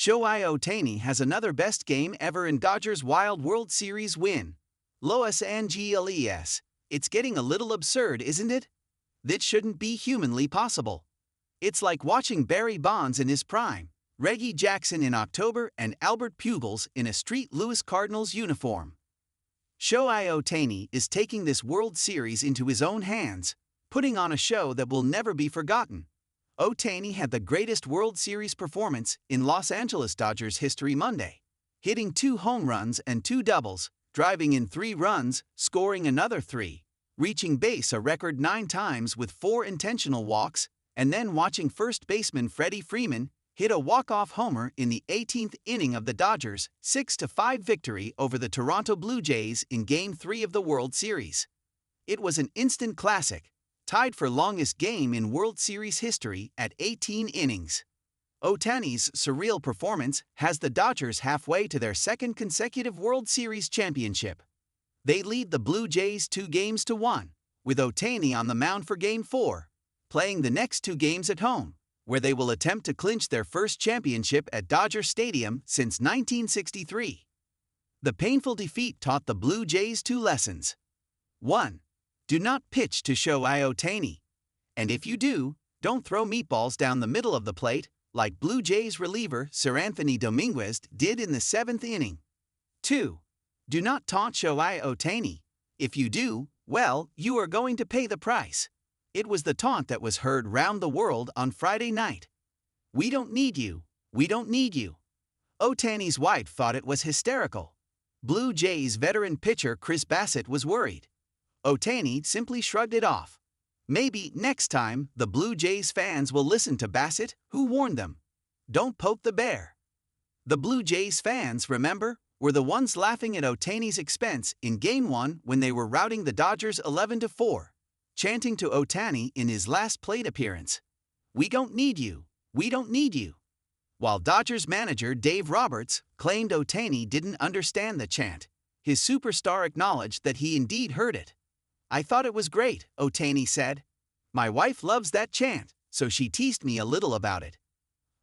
Shohei Ohtani has another best game ever in Dodgers' Wild World Series win. Los Angeles. It's getting a little absurd, isn't it? This shouldn't be humanly possible. It's like watching Barry Bonds in his prime, Reggie Jackson in October, and Albert Pujols in a St. Louis Cardinals uniform. Shohei Ohtani is taking this World Series into his own hands, putting on a show that will never be forgotten. Ohtani had the greatest World Series performance in Los Angeles Dodgers history Monday, hitting 2 home runs and 2 doubles, driving in 3 runs, scoring another 3, reaching base a record 9 times with 4 intentional walks, and then watching first baseman Freddie Freeman hit a walk-off homer in the 18th inning of the Dodgers' 6-5 victory over the Toronto Blue Jays in Game 3 of the World Series. It was an instant classic, tied for longest game in World Series history at 18 innings. Ohtani's surreal performance has the Dodgers halfway to their second consecutive World Series championship. They lead the Blue Jays 2-1, with Ohtani on the mound for Game 4, playing the next 2 games at home, where they will attempt to clinch their first championship at Dodger Stadium since 1963. The painful defeat taught the Blue Jays 2 lessons. 1. Do not pitch to Shohei Ohtani. And if you do, don't throw meatballs down the middle of the plate, like Blue Jays reliever Sir Anthony Dominguez did in the 7th inning. 2. Do not taunt Shohei Ohtani. If you do, well, you are going to pay the price. It was the taunt that was heard round the world on Friday night. We don't need you. We don't need you. Ohtani's wife thought it was hysterical. Blue Jays veteran pitcher Chris Bassett was worried. Ohtani simply shrugged it off. Maybe next time the Blue Jays fans will listen to Bassett, who warned them. Don't poke the bear. The Blue Jays fans, remember, were the ones laughing at Ohtani's expense in Game 1 when they were routing the Dodgers 11-4, chanting to Ohtani in his last plate appearance, "We don't need you. We don't need you." While Dodgers manager Dave Roberts claimed Ohtani didn't understand the chant, his superstar acknowledged that he indeed heard it. "I thought it was great," Ohtani said. "My wife loves that chant, so she teased me a little about it."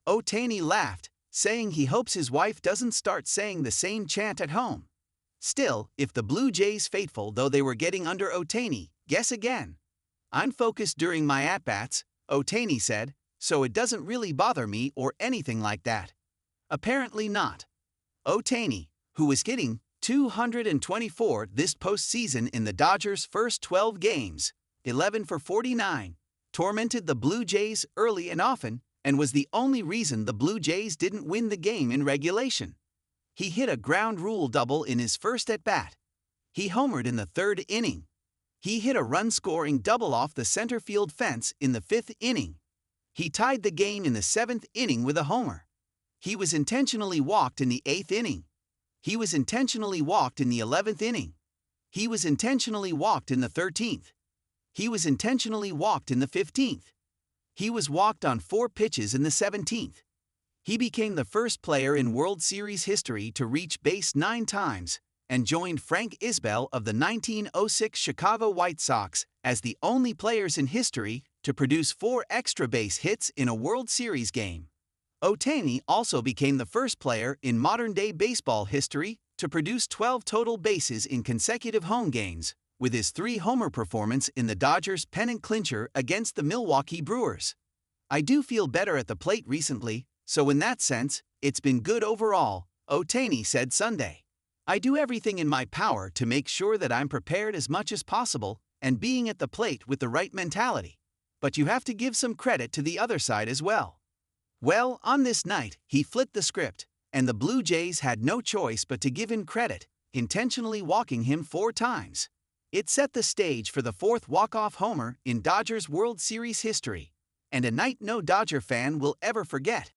Ohtani laughed, saying he hopes his wife doesn't start saying the same chant at home. Still, if the Blue Jays faithful though they were getting under Ohtani, guess again. "I'm focused during my at-bats," Ohtani said, "so it doesn't really bother me or anything like that." Apparently not. Ohtani, who was hitting .224 this postseason in the Dodgers' first 12 games, 11 for 49, tormented the Blue Jays early and often, and was the only reason the Blue Jays didn't win the game in regulation. He hit a ground rule double in his first at-bat. He homered in the 3rd inning. He hit a run-scoring double off the center field fence in the 5th inning. He tied the game in the 7th inning with a homer. He was intentionally walked in the 8th inning. He was intentionally walked in the 11th inning. He was intentionally walked in the 13th. He was intentionally walked in the 15th. He was walked on 4 pitches in the 17th. He became the first player in World Series history to reach base 9 times, and joined Frank Isbell of the 1906 Chicago White Sox as the only players in history to produce 4 extra base hits in a World Series game. Ohtani also became the first player in modern-day baseball history to produce 12 total bases in consecutive home games, with his 3-homer performance in the Dodgers' pennant clincher against the Milwaukee Brewers. "I do feel better at the plate recently, so in that sense, it's been good overall," Ohtani said Sunday. "I do everything in my power to make sure that I'm prepared as much as possible and being at the plate with the right mentality. But you have to give some credit to the other side as well." Well, on this night, he flipped the script, and the Blue Jays had no choice but to give him credit, intentionally walking him 4 times. It set the stage for the 4th walk-off homer in Dodgers World Series history, and a night no Dodger fan will ever forget.